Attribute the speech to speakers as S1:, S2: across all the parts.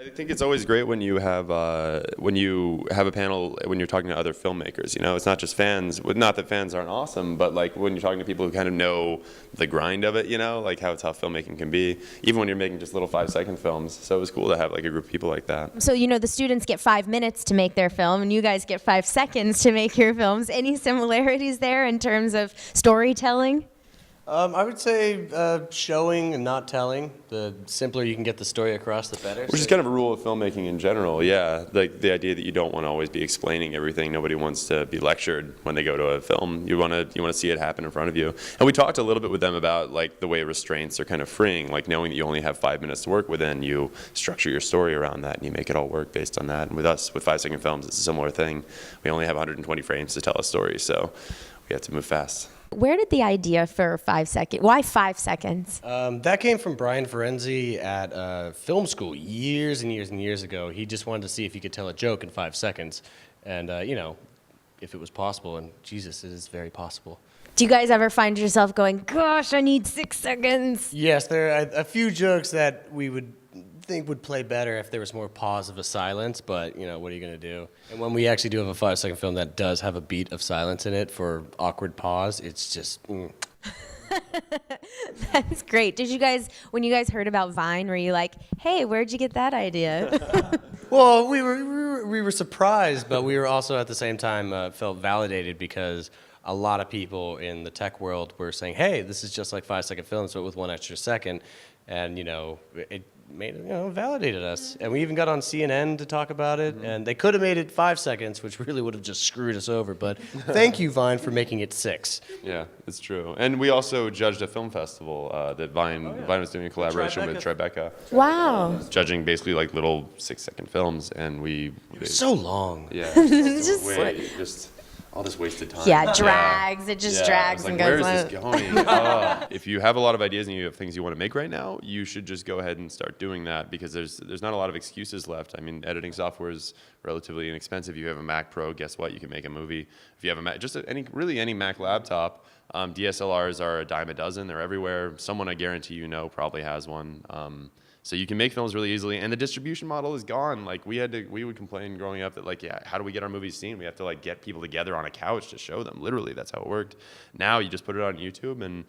S1: I think it's always great when you have a panel when you're talking to other filmmakers. You know, it's not just fans. Not that fans aren't awesome, but like when you're talking to people who kind of know the grind of it. You know, like how tough filmmaking can be, even when you're making just little 5-second films. So it was cool to have like a group of people like that.
S2: So, the students get 5 minutes to make their film, and you guys get 5 seconds to make your films. Any similarities there in terms of storytelling?
S3: I would say showing and not telling. The simpler you can get the story across, the better.
S1: Which is kind of a rule of filmmaking in general, yeah. Like the idea that you don't want to always be explaining everything. Nobody wants to be lectured when they go to a film. You want to see it happen in front of you. And we talked a little bit with them about like the way restraints are kind of freeing, like knowing that you only have 5 minutes to work within. You structure your story around that, and you make it all work based on that. And with us, with 5-second films, it's a similar thing. We only have 120 frames to tell a story, so we have to move fast.
S2: Where did the idea for 5 seconds? Why 5 seconds?
S3: That came from Brian Ferenzi at film school years and years and years ago. He just wanted to see if he could tell a joke in 5 seconds. And, if it was possible, and Jesus, it is very possible.
S2: Do you guys ever find yourself going, gosh, I need 6 seconds?
S3: Yes, there are a few jokes that we would think would play better if there was more pause of a silence, but what are you going to do? And when we actually do have a 5-second film that does have a beat of silence in it for awkward pause, it's just
S2: That's great. When you guys heard about Vine, were you like, hey, where'd you get that idea?
S3: Well, we were surprised, but we were also at the same time felt validated because a lot of people in the tech world were saying, hey, this is just like 5-second films, but with 1 extra second. And, it made validated us. And we even got on CNN to talk about it. Mm-hmm. And they could have made it 5 seconds, which really would have just screwed us over. But thank you, Vine, for making it 6.
S1: Yeah, it's true. And we also judged a film festival that Vine was doing a collaboration with Tribeca.
S2: Wow.
S1: Judging basically like little 6-second films, and
S3: it was so long.
S1: Yeah. just all this wasted time.
S2: Yeah, it drags. It just drags and goes.
S1: Where is this going? If you have a lot of ideas and you have things you want to make right now, you should just go ahead and start doing that because there's not a lot of excuses left. I mean, editing software is relatively inexpensive. You have a Mac Pro, guess what? You can make a movie. If you have a Mac, any Mac laptop, DSLRs are a dime a dozen. They're everywhere. Someone I guarantee probably has one. So you can make films really easily, and the distribution model is gone. Like we would complain growing up that how do we get our movies seen? We have to get people together on a couch to show them. Literally, that's how it worked. Now you just put it on YouTube and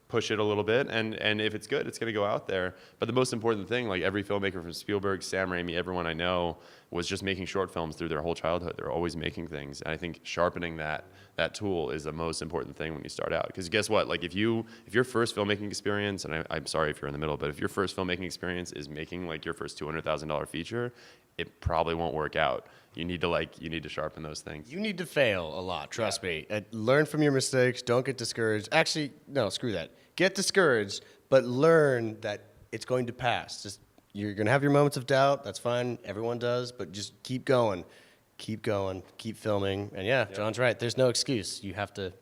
S1: push it a little bit, and if it's good, it's going to go out there. But the most important thing, like every filmmaker from Spielberg, Sam Raimi, everyone I know, was just making short films through their whole childhood. They're always making things, and I think sharpening that tool is the most important thing when you start out. Because guess what? Like if your first filmmaking experience, and I'm sorry if you're in the middle, but if your first filmmaking experience is making your first $200,000 feature, it probably won't work out. You need to sharpen those things.
S3: You need to fail a lot, trust me. Learn from your mistakes, don't get discouraged. Actually, no, screw that. Get discouraged, but learn that it's going to pass. You're going to have your moments of doubt, that's fine, everyone does, but just keep going, keep filming. And John's right, there's no excuse. You have to,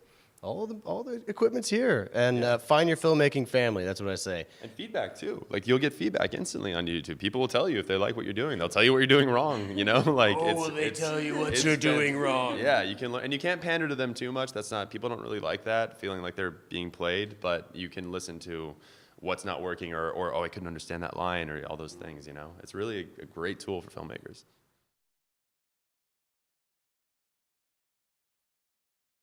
S3: all the equipment's here, and find your filmmaking family, that's what I say.
S1: And feedback too. You'll get feedback instantly on YouTube. People will tell you if they like what you're doing. They'll tell you what you're doing wrong,
S3: they tell you what you're doing wrong.
S1: Yeah, you can learn, and you can't pander to them too much. People don't really like that, feeling like they're being played, but you can listen to what's not working or I couldn't understand that line or all those things, It's really a great tool for filmmakers.